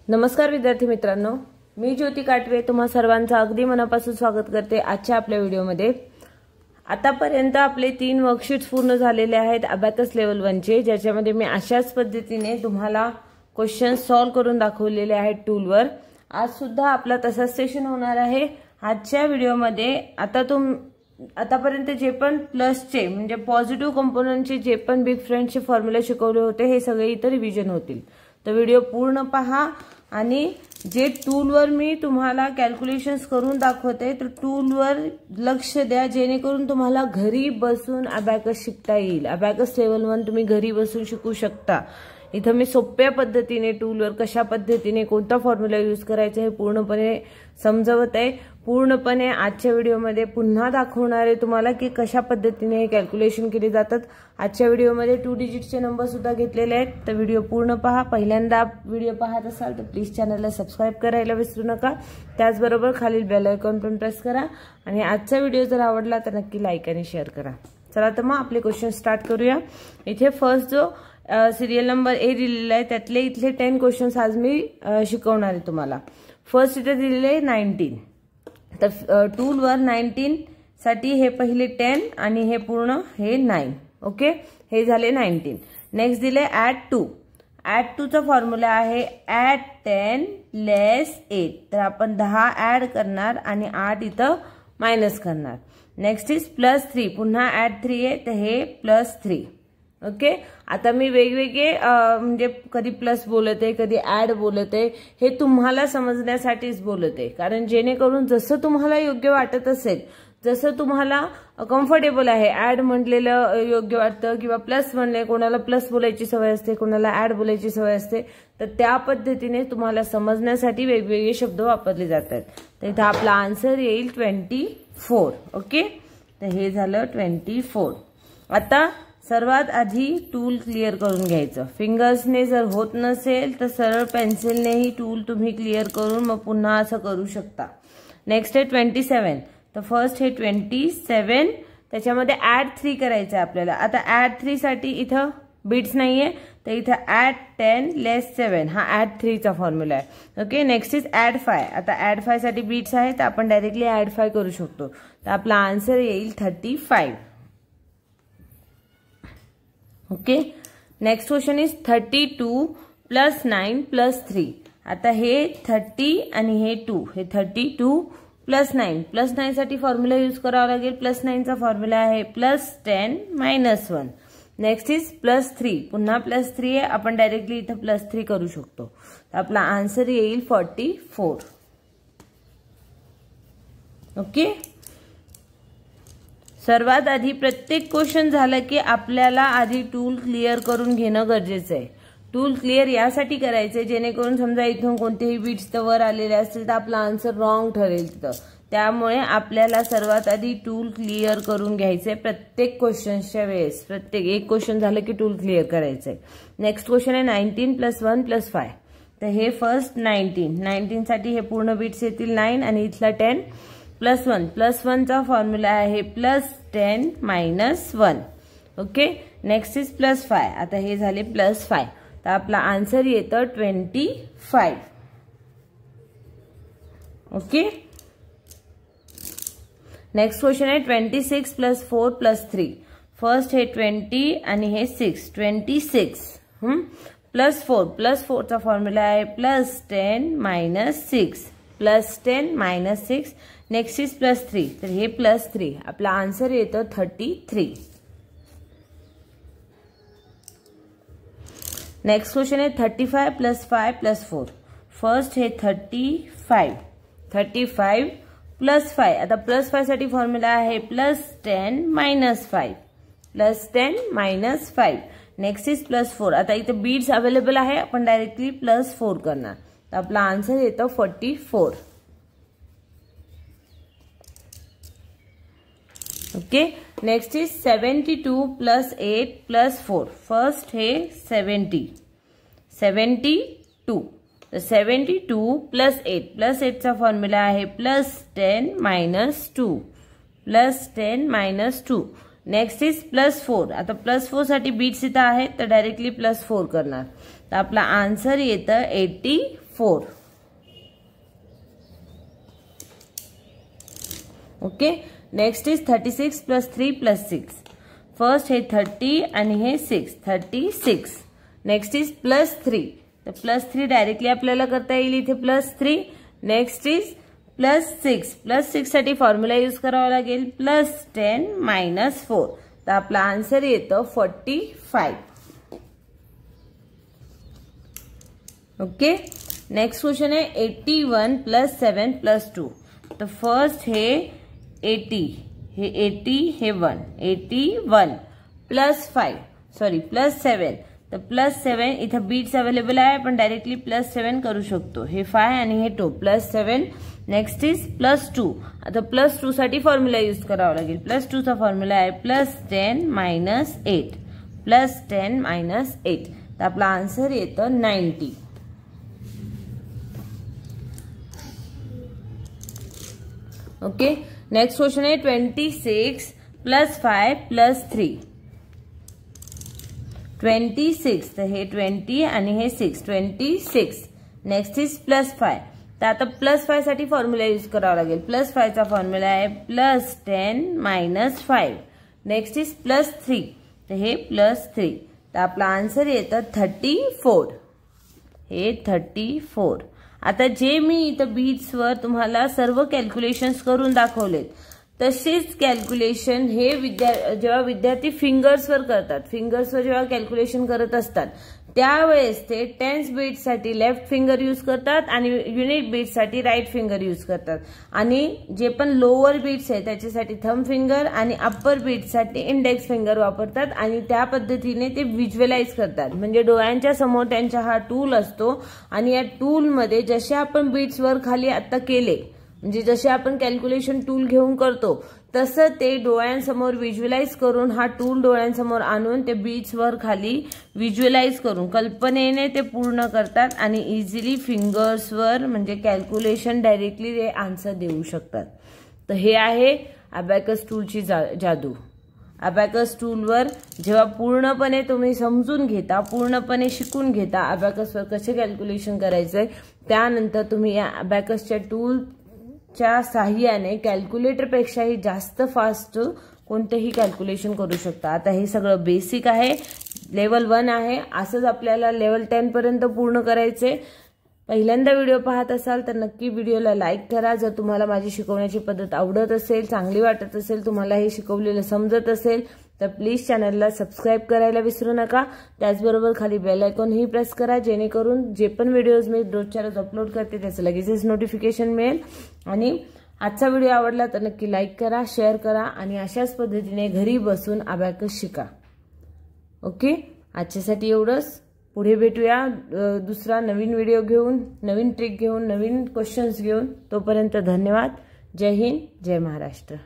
नमस्कार विद्यार्थी मित्रांनो, मी ज्योती काटवे तुम्हा सर्वांचं अगदी मनापासून स्वागत करते आजच्या आपल्या व्हिडिओमध्ये। आतापर्यंत आपले 3 वर्कशीट्स पूर्ण झालेले आहेत अबॅकस लेवल 1 चे, ज्याच्यामध्ये मी अशाच पद्धतीने तुम्हाला क्वेश्चन्स सॉल्व करून दाखवलेले आहेत टूलवर। आज सुद्धा आपला तसाच सेशन होणार आहे। आजच्या व्हिडिओमध्ये आतापर्यंत जे पण प्लसचे म्हणजे पॉझिटिव्ह कंपोनंटचे जे पण बिग फ्रेंडचे फॉर्म्युला शिकवले होते हे सगळे इतर रिव्हिजन होतील। तर व्हिडिओ पूर्ण पहा आणि जे टूलवर मी तुम्हाला कॅल्क्युलेशन्स करून दाखवते तर टूलवर लक्ष द्या, जेणेकरून तुम्हाला घरी बसून अबॅकस शिकता येईल। अबॅकस लेवल 1 तुम्ही घरी बसून शिकू शकता। इथं मी सोप्या पद्धतीने टूलवर कशा पद्धतीने कोणता फॉर्म्युला यूज करायचा हे पूर्णपणे समजावत आहे। पूर्णपणे आजच्या व्हिडिओमध्ये पुन्हा दाखवणार आहे तुम्हाला की कशा पद्धतीने हे कॅल्क्युलेशन केले जातात। आजच्या व्हिडिओमध्ये 2 डिजिटचे नंबर सुद्धा घेतलेले आहेत, तर व्हिडिओ पूर्ण पहा। पहिल्यांदा व्हिडिओ पाहत असाल तर प्लीज चॅनलला सबस्क्राइब करायला विसरू नका। त्याचबरोबर खालील बेल आयकॉन पण प्रेस करा आणि आजचा व्हिडिओ जर आवडला तर नक्की लाईक आणि शेअर करा। चला तर मग आपले क्वेश्चन स्टार्ट करूया। इथे फर्स्ट जो सिरियल नंबर ए दिलेला आहे त्यातले इथले 10 क्वेश्चन्स आज मी शिकवणार आहे तुम्हाला। फर्स्ट इथे दिलेले आहे 19, तर टूलवर 19 साठी हे पहिले 10 आणि हे पूर्ण हे 9। ओके, हे झाले 19। नेक्स्ट दिले ऍड 2। ऍड 2 चा फॉर्म्युला आहे ऍड 10 लेस 8, तर आपण 10 ऍड करणार आणि 8 इथं मायनस करणार। नेक्स्ट इज +3, पुन्हा ऍड 3 आहे तर हे +3। ओके, आता मी वेगवेगळे म्हणजे कधी प्लस बोलते कधी ऍड बोलते, हे तुम्हाला समजण्यासाठीच बोलते, कारण जेणेकरून जसं तुम्हाला योग्य वाटत असेल, जसं तुम्हाला कम्फर्टेबल आहे, ऍड म्हटलेलं योग्य वाटतं किंवा प्लस म्हणले, कोणाला प्लस बोलायची सवय असते कोणाला ऍड बोलायची सवय असते, तर त्या पद्धतीने तुम्हाला समजण्यासाठी वेगवेगळे शब्द वापरले जातात। तर इथं आपला आन्सर येईल 24। ओके, तर हे झालं 24। आता सर्वात आधी टूल क्लिअर करून घ्यायचं। फिंगर्सने जर होत नसेल तर सरळ पेन्सिलनेही टूल तुम्ही क्लिअर करून मग पुन्हा असं करू शकता। नेक्स्ट आहे 27, तर फर्स्ट हे 27, त्याच्यामध्ये ऍड 3 करायचं आहे आपल्याला। आता ऍड 3 साठी इथं बीट्स नाहीये, तर इथं ऍड 10 लेस 7 हा ऍड 3 चा फॉर्म्युला आहे। Okay, next is add 5। आता ऍड 5 साठी बीट्स आहे तर आपण डायरेक्टली ऍड 5 करू शकतो, तर आपला आन्सर येईल 35। Okay, next question is 32 + 9 + 3। आता हे 30 आणि हे 2, हे 32 + 9 + 9 साठी फॉर्म्युला यूज करावा लागेल। +9 चा फॉर्म्युला आहे +10 - 1। नेक्स्ट इज +3, पुन्हा +3 आहे, आपण डायरेक्टली इथं +3 करू शकतो, तर आपला आन्सर येईल 44। ओके, सर्वात आधी प्रत्येक क्वेश्चन झालं की आपल्याला आधी टूल क्लिअर करून घेणं गरजेचं आहे। टूल क्लिअर यासाठी करायचंय जेणेकरून समजा इथून कोणतेही बीट्स तर वर आलेले असतील तर आपला आन्सर रॉंग ठरेल तिथं, त्यामुळे आपल्याला सर्वात आधी टूल क्लिअर करून घ्यायचंय प्रत्येक क्वेश्चनच्या वेळेस। प्रत्येक एक क्वेश्चन झालं की टूल क्लिअर करायचंय। नेक्स्ट क्वेश्चन आहे 19 + 1 + 5, तर हे फर्स्ट 19 साठी हे पूर्ण बीट्स येतील 9 आणि इथला 10 +1 चा फॉर्म्युला आहे +10 - 1। ओके, नेक्स्ट इज +5, आता हे झाले +5, तर आपला आन्सर येतं 25। ओके, नेक्स्ट क्वेश्चन आहे 26 + 4 + 3। फर्स्ट हे 20 आणि हे 6, 26 +4 चा फॉर्म्युला आहे +10 - 6, +10 - 6। नेक्स्ट इज +3, तर हे +3, आपला आन्सर येतं 33। नेक्स्ट क्वेश्चन आहे 35 + 5 + 4। फर्स्ट हे 35 + 5, आता +5 साठी फॉर्म्युला आहे +10 - 5, +10 - 5। नेक्स्ट इज +4, आता इथे बीट्स अवेलेबल आहे, आपण डायरेक्टली +4 करणार, तर आपला आन्सर येतं 44। Okay, next is 72 + 8 + 4। फर्स्ट हे 72, तर 72 + 8 चा फॉर्म्युला आहे +10 - 2, +10 - 2। नेक्स्ट इज +4, आता +4 साठी बीट्स इथं आहेत तर डायरेक्टली +4 करणार, तर आपला आन्सर येतं 84। 4. Okay, next is 36 + 3 + 6. फर्स्ट हे 30 आणि हे 6, 36. Next is +3. तर +3 डायरेक्टली आपल्याला करता येईल इथे +3. Next is +6. +6 साठी फॉर्म्युला यूज करावा लागेल +10 - 4. तर आपला आन्सर येतं 45. ओके, नेक्स्ट क्वेश्चन आहे 81 + 7 + 2. तर फर्स्ट हे 80, हे 80, हे 1, 81 +7. तर +7 इथं बीट्स अवेलेबल आहे, आपण डायरेक्टली +7 करू शकतो. हे 5 आणि हे 2 +7. Next is +2. आता +2 साठी फॉर्म्युला यूज करावा लागेल. +2 चा फॉर्म्युला आहे +10 - 8. +10 - 8. तर आपला आन्सर येतं 90. ओके, नेक्स्ट क्वेश्चन आहे 26 + 5 + 3. 26, तर हे 20 आणि हे 6, 26. Next is +5. तर आता +5 साठी फॉर्म्युला यूज करावा लागेल. +5 चा फॉर्म्युला आहे +10 - 5. नेक्स्ट इज +3, तर हे +3. तर आपला आन्सर येतं 34. हे 34. आता जे मी इथं बीट्सवर तुम्हाला सर्व कॅल्क्युलेशन्स करून दाखवलेत, तसेच कॅल्क्युलेशन हे जेव्हा विद्यार्थी फिंगर्सवर करतात, फिंगर्सवर जेव्हा कॅल्क्युलेशन करत असतात त्यावेळेस ते टेन्स बीट्ससाठी लेफ्ट फिंगर यूज करतात आणि युनिट बीट्ससाठी राईट फिंगर यूज करतात. आणि जे पण लोअर बीट्स आहे त्याच्यासाठी थंब फिंगर आणि अप्पर बीट्ससाठी इंडेक्स फिंगर वापरतात आणि त्या पद्धतीने ते व्हिज्युअलाइज करतात. म्हणजे डोळ्यांच्या समोर त्यांचा हा टूल असतो आणि या टूलमध्ये जसे आपण बीट्स वर खाली आता केले, म्हणजे जसे आपण कॅल्क्युलेशन टूल घेऊन करतो तसं ते डोळ्यांसमोर व्हिज्युअलाइज करून, हा टूल डोळ्यांसमोर आणून ते बीट्स वर खाली व्हिज्युअलाइज करून कल्पनेने ते पूर्ण करतात आणि इझिली फिंगर्सवर म्हणजे कॅल्क्युलेशन डायरेक्टली ते आन्सर देऊ शकतात. तर हे आहे अबॅकस टूलची जादू. अबॅकस टूलवर जेव्हा पूर्णपणे तुम्ही समजून घेता, पूर्णपणे शिकून घेता अबॅकसवर कसे कॅल्क्युलेशन करायचंय, त्यानंतर तुम्ही या अबॅकसच्या टूलच्या साहाय्याने कॅल्क्युलेटरपेक्षाही जास्त फास्ट कोणतेही कॅल्क्युलेशन करू शकता. आता हे सगळं बेसिक आहे, लेवल 1 आहे. असंच आपल्याला लेवल 10 पर्यंत पूर्ण करायचे. पहिल्यांदा व्हिडिओ पाहत असाल तर नक्की व्हिडिओला लाईक करा. जर तुम्हाला माझी शिकवण्याची पद्धत आवडत असेल, चांगली वाटत असेल, तुम्हाला हे शिकवलेलं समजत असेल तर प्लीज चॅनलला सबस्क्राईब करायला विसरू नका. त्याचबरोबर खाली बेल आयकॉन ही प्रेस करा, जेणेकरून जे पण व्हिडिओज मी रोजच्या रोज अपलोड करते त्याचं लगेचच नोटिफिकेशन मिळेल. आणि आजचा व्हिडिओ आवडला तर नक्की लाईक करा, शेअर करा आणि अशाच पद्धतीने घरी बसून अबॅकस शिका. ओके, आजच्यासाठी एवढंच. पुढे भेटूया दुसरा नवीन व्हिडिओ घेऊन, नवीन ट्रिक घेऊन, नवीन क्वेश्चन्स घेऊन. तोपर्यंत धन्यवाद. जय हिंद, जय महाराष्ट्र.